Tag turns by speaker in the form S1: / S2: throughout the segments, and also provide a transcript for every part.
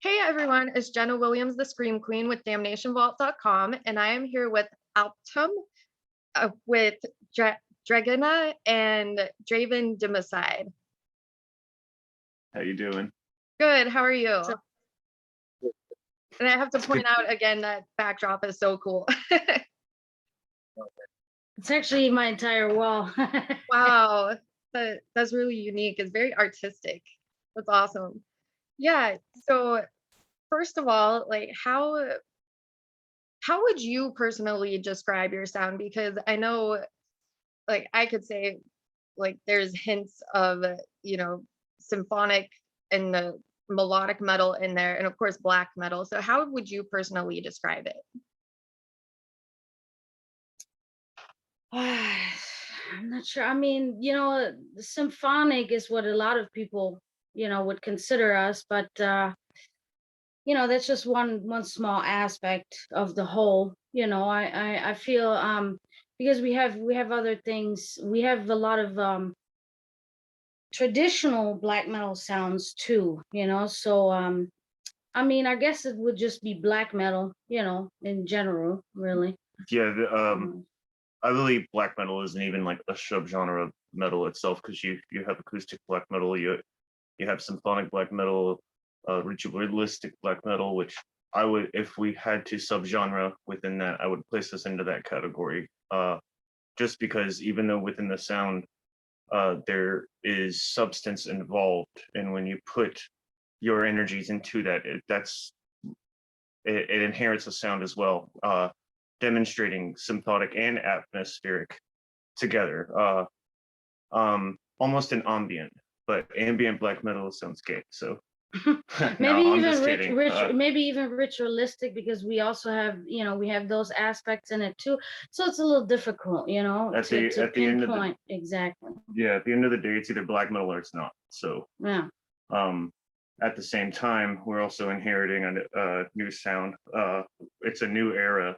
S1: Hey everyone, it's Jenna Williams, the Scream Queen with DamnationVault.com, and I am here with Alptraum, with Dragana and Draven Democide.
S2: How you doing?
S1: Good, how are you?
S3: So
S1: And I have to
S2: It's good.
S1: point out again that backdrop is so cool.
S3: it's actually my entire wall.
S1: Wow, that's really unique. It's very artistic. That's awesome. Yeah, so first of all, like how would you personally describe your sound? Because I know like I could say like there's hints of symphonic and the melodic metal in there, and of course black metal. So how would you personally describe it?
S3: I'm not sure. I mean, symphonic is what a lot of people, would consider us, but that's just one small aspect of the whole. I feel because we have other things. We have a lot of traditional black metal sounds too, so I mean, I guess it would just be black metal, in general, really.
S2: Yeah,
S3: Um,
S2: I believe black metal isn't even like a subgenre of metal itself because you have acoustic black metal, you have symphonic black metal, ritualistic black metal, which I would, if we had to subgenre within that, I would place this into that category. Just because even though within the sound, there is substance involved, and when you put your energies into that, it inherits a sound as well, demonstrating symphonic and atmospheric together, almost an ambient, but ambient black metal sounds gay. So
S3: maybe
S2: no, I'm
S3: even
S2: just kidding.
S3: maybe even ritualistic, because we also have, we have those aspects in it too. So it's a little difficult,
S2: At
S3: to
S2: the end of the
S3: pinpoint exactly.
S2: yeah, at the end of the day, it's either black metal or it's not. So
S3: Yeah.
S2: um, at the same time, we're also inheriting a new sound. It's a new era.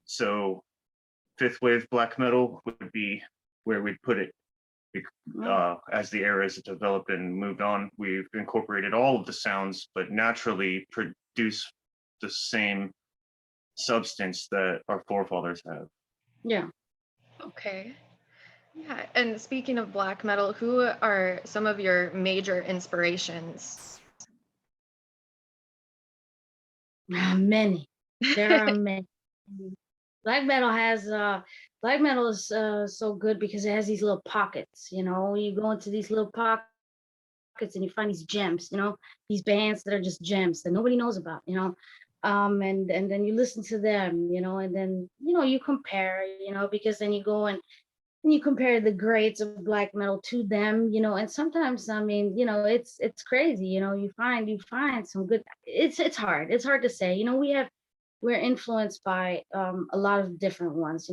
S2: So fifth wave black metal would be where we put it. As the era has developed and moved on, we've incorporated all of the sounds, but naturally produce the same substance that our forefathers have.
S3: Yeah.
S1: Okay. Yeah, and speaking of black metal, who are some of your major inspirations?
S3: Many. There are many. Black metal has black metal is so good because it has these little pockets. You go into these little pockets and you find these gems. These bands that are just gems that nobody knows about. And then you listen to them. And then you compare. Because then you go and you compare the greats of black metal to them. And sometimes, I mean, it's crazy. You find some good. It's hard to say. We're influenced by a lot of different ones,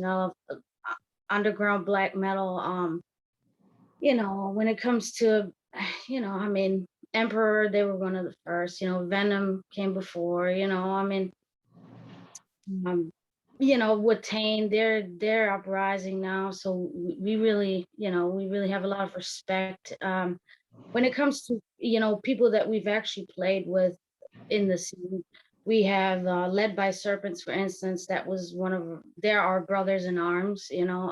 S3: underground black metal. When it comes to, I mean, Emperor, they were one of the first. Venom came before. I mean, um, with Tane, they're uprising now. So we really, we really have a lot of respect. When it comes to people that we've actually played with in the scene. We have Led by Serpents, for instance. That was they're our brothers in arms.
S2: Yeah,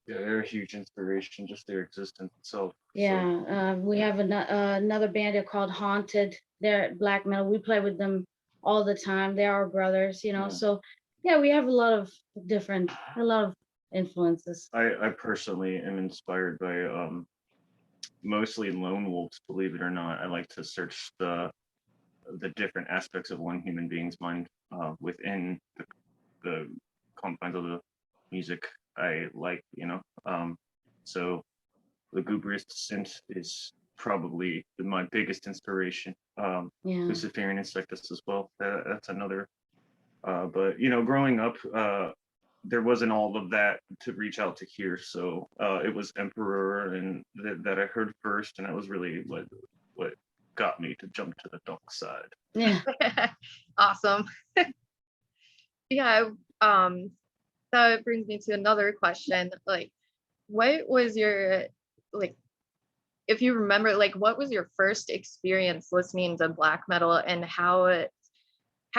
S2: they're a huge inspiration, just their existence itself.
S3: Yeah, we have another band called Haunted. They're black metal. We play with them all the time. They're our brothers.
S2: Yeah.
S3: So yeah, we have a lot of influences.
S2: I personally am inspired by mostly lone wolves, believe it or not. I like to search the different aspects of one human being's mind within the confines of the music I like, So lugubrious descent is probably my biggest inspiration.
S3: Yeah.
S2: Luciferian Insectus as well. That's another. But growing up, there wasn't all of that to reach out to here. So it was Emperor and that I heard first, and that was really what got me to jump to the dark side.
S3: Yeah.
S1: Awesome. Yeah, that brings me to another question. Like, what was your like if you remember, like, what was your first experience listening to black metal, and how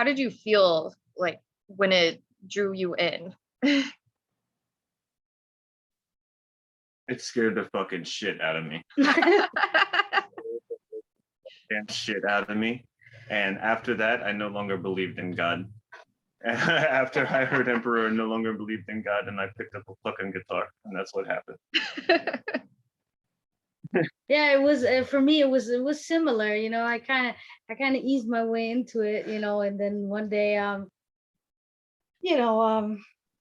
S1: did you feel like when it drew you in?
S2: It scared the fucking shit out of me. And shit out of me. And after that, I no longer believed in God. After I heard Emperor, I no longer believed in God, and I picked up a fucking guitar, and that's what happened.
S3: Yeah, it was for me. It was similar. I kind of eased my way into it. And then one day, you know,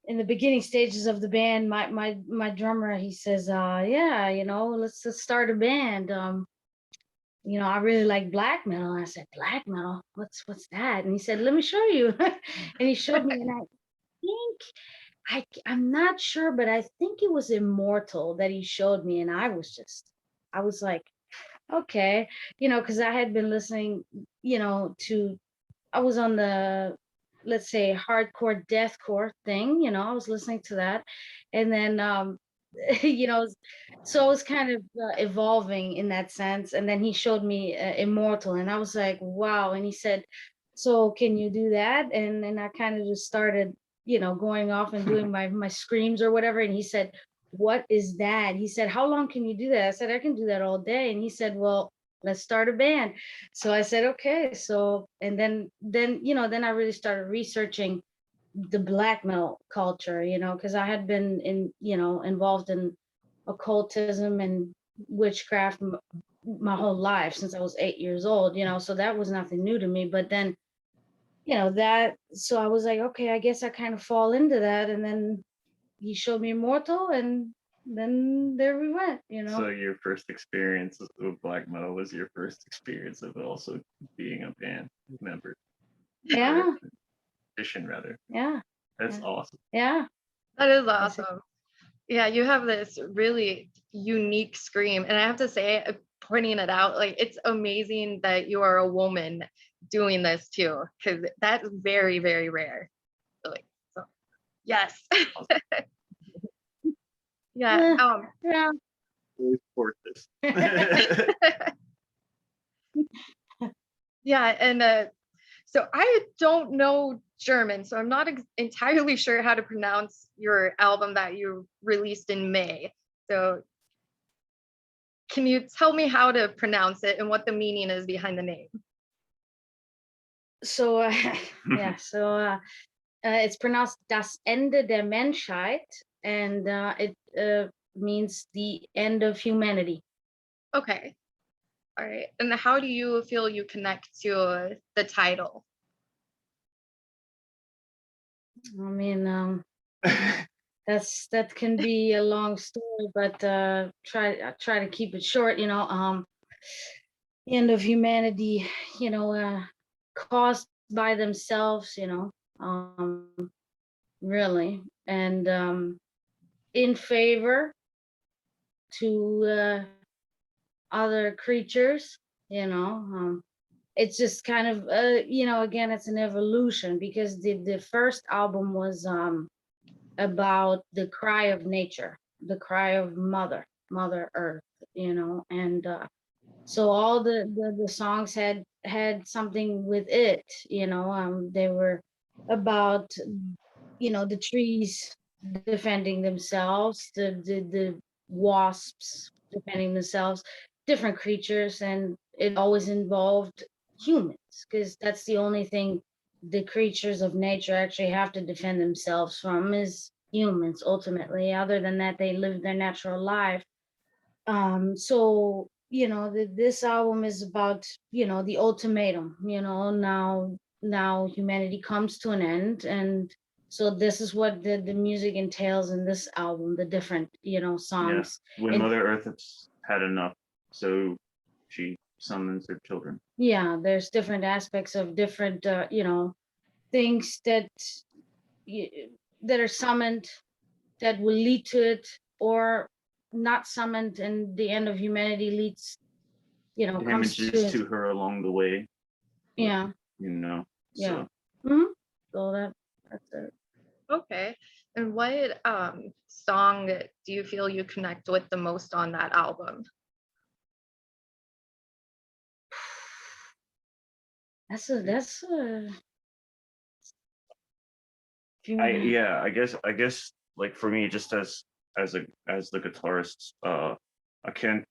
S3: in the beginning stages of the band, my drummer, he says, yeah, let's start a band. I really like black metal. And I said, black metal? What's that? And he said, let me show you. And he showed me, and I think I'm not sure, but I think it was Immortal that he showed me, and I was like, okay, because I had been listening, I was on the, let's say, hardcore deathcore thing. I was listening to that, and then you know so I was kind of evolving in that sense. And then he showed me Immortal, and I was like, wow. And he said, so can you do that? And then I kind of just started going off and doing my screams or whatever. And he said, what is that? He said, how long can you do that? I said, I can do that all day. And he said, well, let's start a band. So I said, okay. So, and then I really started researching the black metal culture, because I had been involved in occultism and witchcraft my whole life since I was 8 years old, so that was nothing new to me. But then, so I was like, okay, I guess I kind of fall into that. And then he showed me Immortal, and then there we went.
S2: So your first experience with black metal was your first experience of also being a band member.
S3: Yeah.
S2: Musician, rather.
S3: Yeah.
S2: That's awesome.
S3: Yeah.
S1: That is awesome. Yeah, you have this really unique scream. And I have to say, pointing it out, like, it's amazing that you are a woman doing this too, because that's very, very rare. Like, so, yes. Yeah.
S3: Yeah.
S2: We support this.
S1: Yeah. And so I don't know German, so I'm not entirely sure how to pronounce your album that you released in May. So can you tell me how to pronounce it and what the meaning is behind the name?
S3: So yeah, so it's pronounced Das Ende der Menschheit, and it means the end of humanity.
S1: Okay. All right. And how do you feel you connect to the title?
S3: I mean, that can be a long story, but try to keep it short. The end of humanity, caused by themselves, really, and in favor to other creatures. It's just kind of again, it's an evolution, because the first album was about the cry of nature, the cry of mother earth, and so all the songs had something with it. They were about the trees defending themselves, the wasps defending themselves, different creatures, and it always involved humans, because that's the only thing the creatures of nature actually have to defend themselves from is humans ultimately. Other than that, they live their natural life. So this album is about the ultimatum. Now humanity comes to an end, and so this is what the music entails in this album, the different songs.
S2: When
S3: And
S2: Mother Earth has had enough, so she summons her children.
S3: yeah, there's different aspects of different things that that are summoned, that will lead to it, or not summoned, and the end of humanity leads comes
S2: Damages
S3: to
S2: to her along the way.
S3: yeah.
S2: Yeah.
S3: So. So that's it.
S1: Okay. And what song do you feel you connect with the most on that album?
S3: That's
S2: I guess like for me, just as the guitarist, I can't.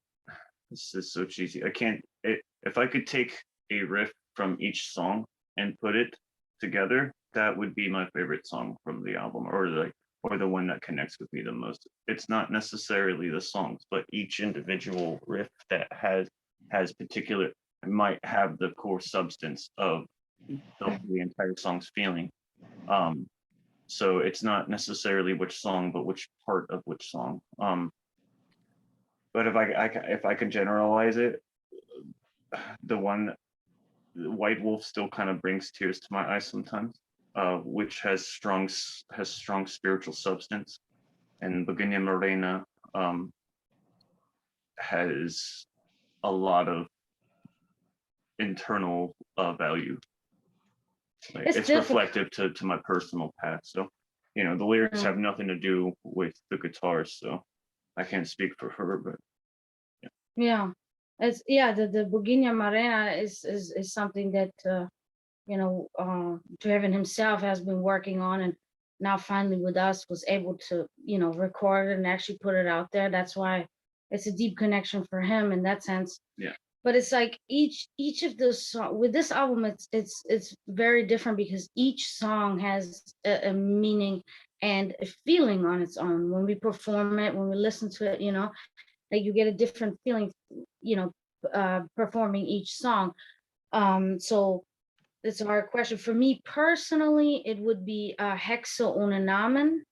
S2: This is so cheesy. I can't. If I could take a riff from each song and put it together, that would be my favorite song from the album, or the one that connects with me the most. It's not necessarily the songs, but each individual riff that has particular might have the core substance of the entire song's feeling. Um, so it's not necessarily which song, but which part of which song. But if I can generalize it, the one White Wolf still kind of brings tears to my eyes sometimes, which has strong spiritual substance, and Beguina Morena has a lot of internal value. Like,
S3: it's
S2: it's
S3: difficult.
S2: reflective to my personal past. So, the lyrics have nothing to do with the guitar, so I can't speak for her, but
S3: Yeah, the Bugina Marina is something that Draven himself has been working on, and now finally with us was able to record it and actually put it out there. That's why it's a deep connection for him in that sense.
S2: yeah,
S3: But it's like each of those with this album, it's very different because each song has a meaning and a feeling on its own. When we perform it, when we listen to it, like you get a different feeling, performing each song. So it's a hard question. For me personally, it would be Hexa ohne Namen,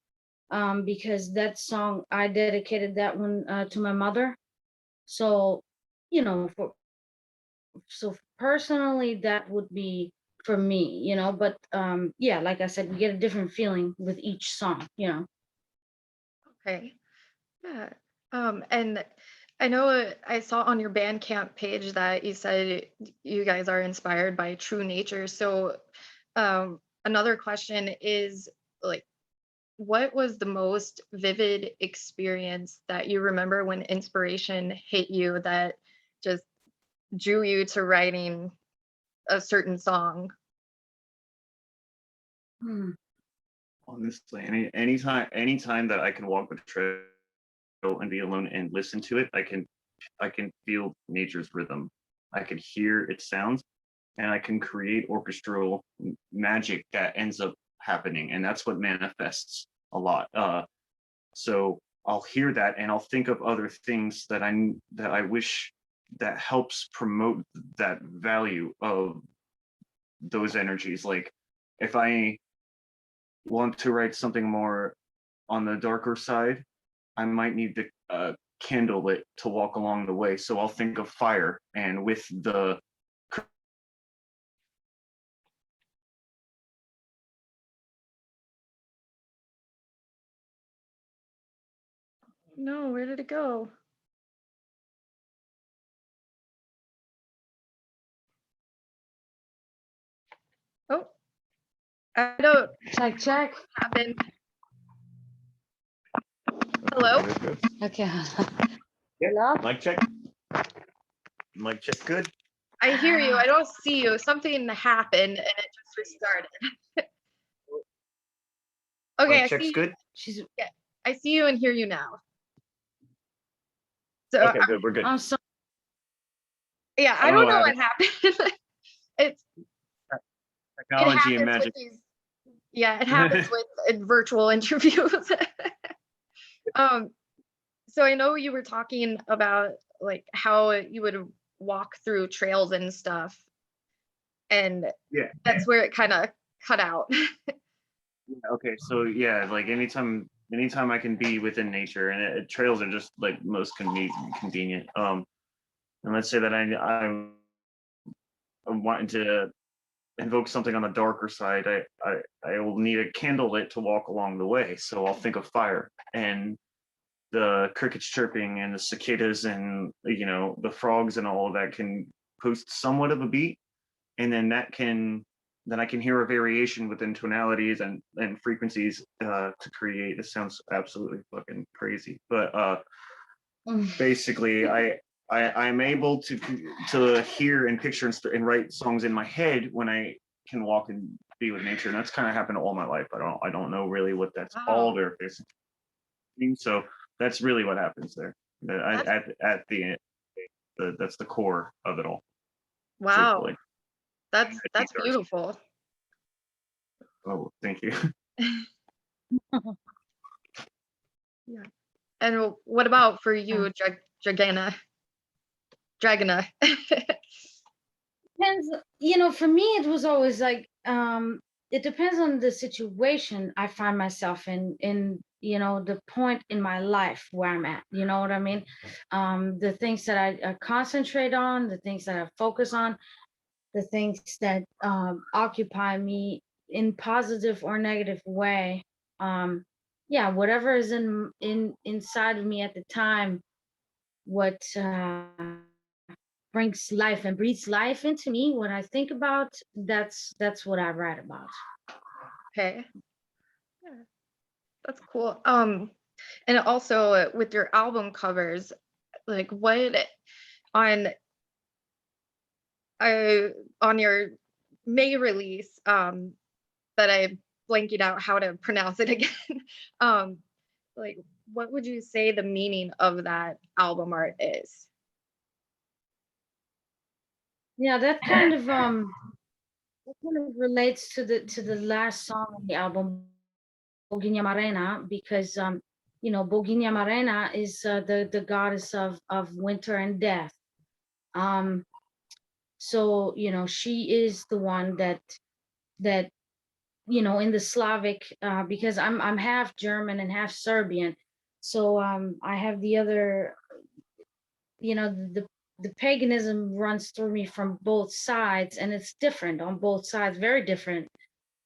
S3: because that song, I dedicated that one to my mother. So, so personally, that would be for me, but yeah, like I said, we get a different feeling with each song.
S1: Okay. Yeah. And I know I saw on your Bandcamp page that you said you guys are inspired by true nature. So, another question is like, what was the most vivid experience that you remember when inspiration hit you that just drew you to writing a certain song?
S3: Hmm.
S2: honestly, anytime that I can walk the trail and be alone and listen to it, I can feel nature's rhythm. I can hear its sounds, and I can create orchestral magic that ends up happening, and that's what manifests a lot. So I'll hear that, and I'll think of other things that I wish that helps promote that value of those energies. Like if I want to write something more on the darker side, I might need to kindle it to walk along the way. So I'll think of fire, and with the
S1: No, where did it go? Oh, I don't
S3: Check.
S1: happen. Hello?
S3: Okay.
S2: Yeah,
S3: Hello?
S2: mic check. Mic check. Good.
S1: I hear you. I don't see you. Something happened and it just restarted. Okay,
S2: Mic
S1: I
S2: check's
S1: see.
S2: good.
S3: She's.
S1: Yeah, I see you and hear you now. So
S2: Okay, good. We're good.
S3: I'm sorry.
S1: yeah,
S2: I
S1: I
S2: don't know
S1: don't
S2: what
S1: know what
S2: happened.
S1: happened. it
S2: Technology and
S1: happens with
S2: magic.
S1: these. Yeah, it happens with virtual interviews. um, so I know you were talking about like how you would walk through trails and stuff, and
S2: Yeah.
S1: that's where it kind of cut out.
S2: Okay. So yeah, like anytime I can be within nature, and trails are just like most convenient. And let's say that I'm wanting to invoke something on the darker side. I will need a candle lit to walk along the way. So I'll think of fire and the crickets chirping and the cicadas and the frogs and all of that can post somewhat of a beat, and then I can hear a variation within tonalities and frequencies to create. This sounds absolutely fucking crazy, but basically I'm able to hear and picture and write songs in my head when I can walk and be with nature, and that's kind of happened all my life. I don't know really what that's called
S1: Wow.
S2: or if there's so that's really what happens there.
S1: That's
S2: At the end, that's the core of it all,
S1: wow.
S2: truthfully.
S1: That's beautiful.
S2: Oh, thank you.
S1: Yeah. And what about for you, Dragana? Dragana.
S3: Depends, for me it was always like, it depends on the situation I find myself in the point in my life where I'm at, you know what I mean? The things that I concentrate on, the things that I focus on, the things that occupy me in positive or negative way. Yeah, whatever is inside of me at the time, what brings life and breathes life into me, what I think about, that's what I write about.
S1: Okay. Yeah, that's cool. And also with your album covers, like what on uh on your May release, that I'm blanking out how to pronounce it again. um, like what would you say the meaning of that album art is?
S3: Yeah, that kind of relates to the last song on the album, Bogina Marena, because Bogina Marena is the goddess of winter and death. Um, so she is the one that in the Slavic, because I'm half German and half Serbian, so I have the other, the paganism runs through me from both sides, and it's different on both sides, very different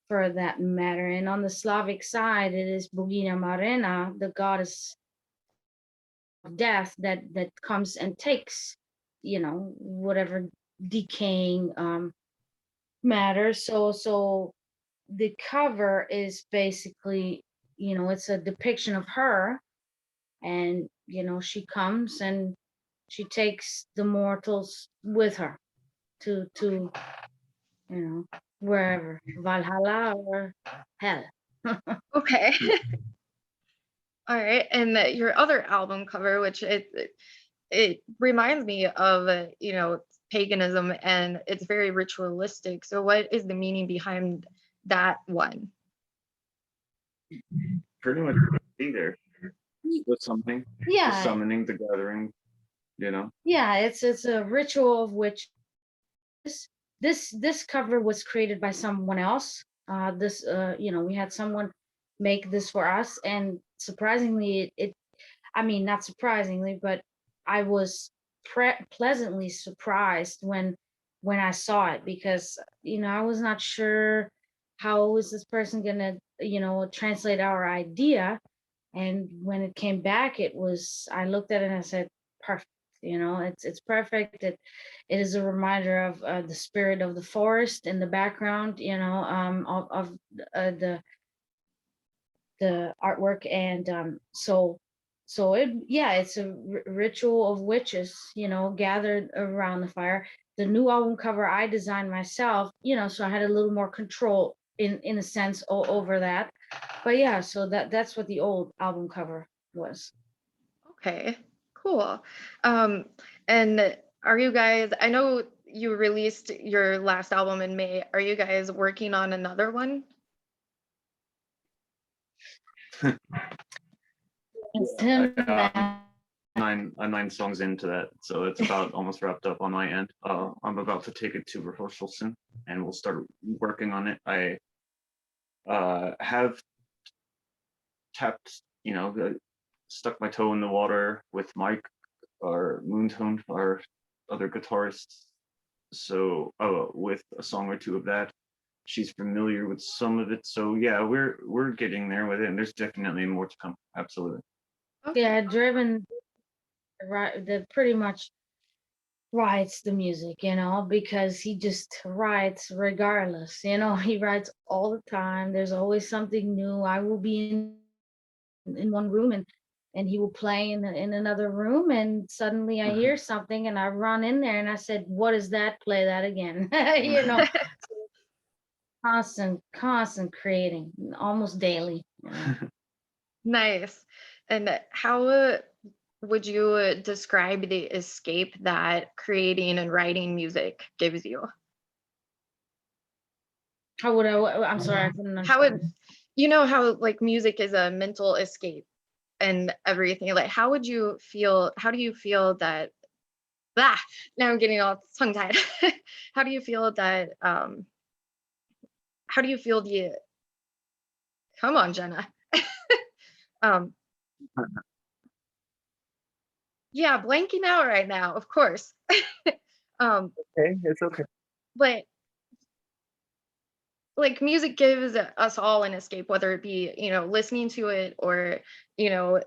S3: for that matter. And on the Slavic side, it is Bogina Marena, the goddess of death, that comes and takes, whatever decaying matter. So the cover is basically, it's a depiction of her, and she comes and she takes the mortals with her to wherever, Valhalla or hell.
S1: Okay. All right. And your other album cover, which it reminds me of paganism, and it's very ritualistic. So what is the meaning behind that one?
S2: Pretty much be there with something, the
S3: Yeah,
S2: summoning, the gathering, you know.
S3: yeah, it's a ritual of which this cover was created by someone else. This we had someone make this for us, and surprisingly, it I mean, not surprisingly, but I was pleasantly surprised when I saw it, because I was not sure how is this person gonna translate our idea. And when it came back, I looked at it and I said, perfect. It's perfect. It is a reminder of the spirit of the forest in the background, of the artwork. And so it's a ritual of witches, gathered around the fire. The new album cover I designed myself, so I had a little more control in a sense over that. But yeah, so that's what the old album cover was.
S1: Okay, cool. Um, and are you guys, I know you released your last album in May. Are you guys working on another one?
S3: It's
S2: I,
S3: him,
S2: I'm
S3: man.
S2: I'm 9 songs into that, so it's about almost wrapped up on my end. I'm about to take it to rehearsal soon, and we'll start working on it. I have tapped, stuck my toe in the water with Mike, or Moontone, our other guitarist. So, with a song or two of that, she's familiar with some of it. So yeah, we're getting there with it, and there's definitely more to come. Absolutely.
S1: Okay.
S3: Yeah, Driven, right, that pretty much writes the music, because he just writes regardless. He writes all the time. There's always something new. I will be in one room, and he will play in another room, and suddenly I hear something and I run in there and I said, what is that? Play that again. You know, constant creating almost daily. You know?
S1: Nice. And how would you describe the escape that creating and writing music gives you?
S3: How would I'm sorry, I couldn't
S1: How
S3: understand.
S1: would you know how like music is a mental escape and everything? Like how would you feel? How do you feel that now I'm getting all tongue tied. How do you feel that how do you feel the come on, Jenna. um yeah, blanking out right now, of course. um
S2: Okay, it's okay.
S1: but like music gives us all an escape, whether it be, you know, listening to it or, you know,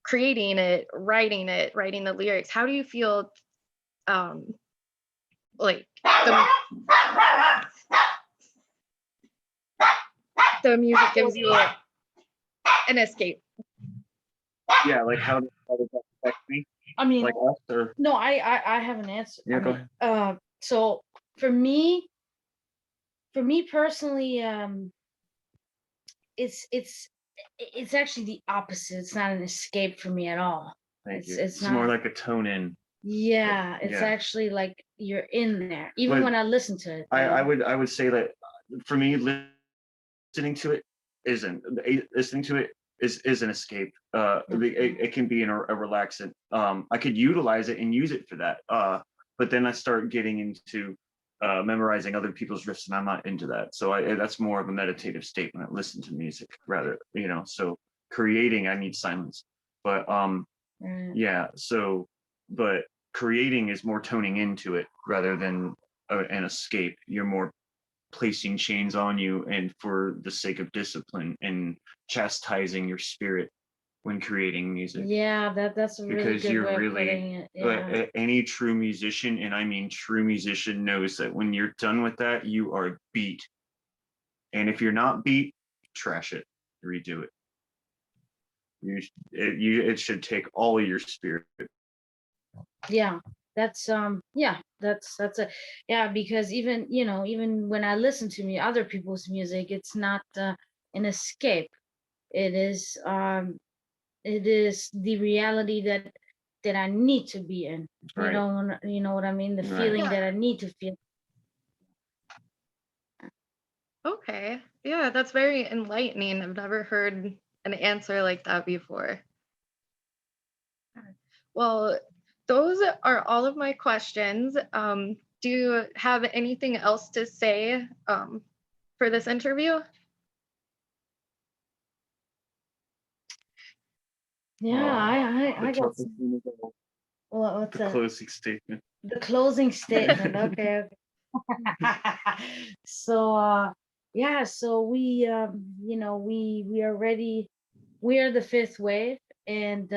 S1: creating it, writing the lyrics. How do you feel um like the music gives you an escape?
S2: Yeah, like how does that affect me?
S3: I mean,
S2: Like us or
S3: no, I have an answer.
S2: yeah,
S3: I
S2: go
S3: mean,
S2: ahead.
S3: so for me personally, it's actually the opposite. It's not an escape for me at all.
S2: Thank you.
S3: It's
S2: It's more
S3: not.
S2: like a tone in.
S3: Yeah, it's
S2: Yeah.
S3: actually like you're in there, even
S2: But
S3: when I listen to it.
S2: I would say that for me, listening to it isn't listening to it is an escape. It can be a relaxant. I could utilize it and use it for that. But then I start getting into memorizing other people's riffs, and I'm not into that. So that's more of a meditative state when I listen to music, rather, you know. So creating, I need silence. But yeah. So, but creating is more toning into it rather than an escape. You're more placing chains on you and for the sake of discipline and chastising your spirit when creating music,
S3: Yeah, that's a really
S2: because
S3: good
S2: you're
S3: way of
S2: really
S3: putting it. Yeah.
S2: any true musician, and I mean true musician, knows that when you're done with that, you are beat. And if you're not beat, trash it, redo it. It should take all your spirit.
S3: Yeah, that's yeah, that's a yeah, because even, you know, even when I listen to other people's music, it's not an escape. It is it is the reality that I need to be in. You
S2: Right.
S3: know, you know what I mean? The
S2: Right.
S3: feeling
S1: Yeah.
S3: that I need to feel.
S1: Okay. Yeah, that's very enlightening. I've never heard an answer like that before. Well, those are all of my questions. Do you have anything else to say for this interview?
S3: Yeah, I got what's
S2: The
S3: that?
S2: closing statement.
S3: The closing statement. Okay, so yeah, so we you know, we are ready. We are the fifth wave, and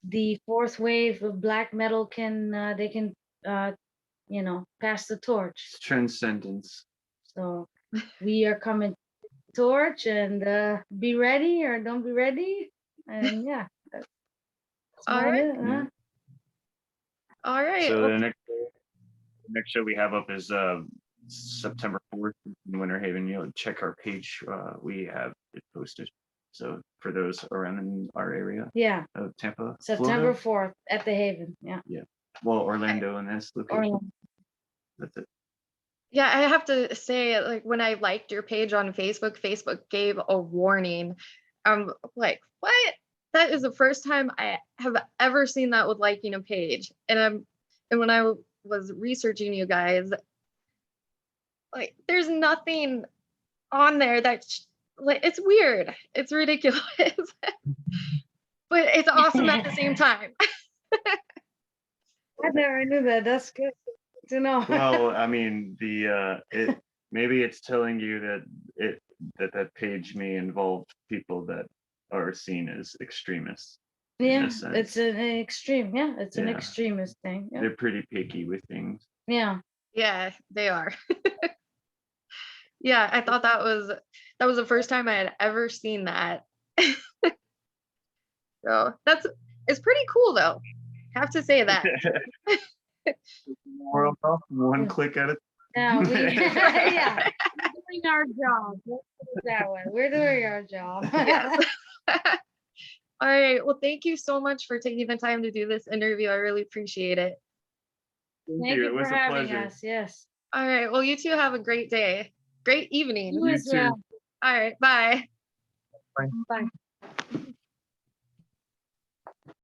S3: the fourth wave of black metal can they can uh you know, pass the torch.
S2: Transcendence.
S3: So we are coming to the torch, and be ready or don't be ready. And yeah, that's
S1: All
S3: about
S1: right.
S3: it, huh?
S1: All right.
S2: So
S1: Well,
S2: the next show we have up is September 4th in Winter Haven. You'll check our page. We have it posted. So for those around in our area
S3: Yeah,
S2: of Tampa,
S3: September
S2: Florida.
S3: 4th at the Haven. Yeah,
S2: Well, Orlando in this location.
S3: Orlando.
S2: That's it.
S1: yeah, I have to say, like, when I liked your page on Facebook, Facebook gave a warning. I'm like, what? That is the first time I have ever seen that with liking a page. And when I was researching you guys, like, there's nothing on there that like it's weird. It's ridiculous, but it's awesome at the same time.
S3: I never knew that. That's good to know.
S2: Well, I mean, it maybe it's telling you that page may involve people that are seen as extremists.
S3: Yeah,
S2: sense.
S3: it's an extreme. Yeah, it's an
S2: Yeah.
S3: extremist thing. Yeah.
S2: They're pretty picky with things.
S3: Yeah.
S1: Yeah, they are. Yeah, I thought that was the first time I had ever seen that. So it's pretty cool though. Have to say that.
S2: More off, one click at it.
S3: Yeah, yeah. We're doing our job. Let's put it that way. We're doing our job.
S1: Yes. All right. Well, thank you so much for taking the time to do this interview. I really appreciate it.
S3: Thank
S2: It
S3: you
S2: was
S3: for
S2: a
S3: having
S2: pleasure.
S3: us. Yes.
S1: All right. Well, you two have a great day. Great evening.
S3: You
S2: You
S3: as
S2: too.
S3: well.
S1: All right. Bye.
S3: Bye.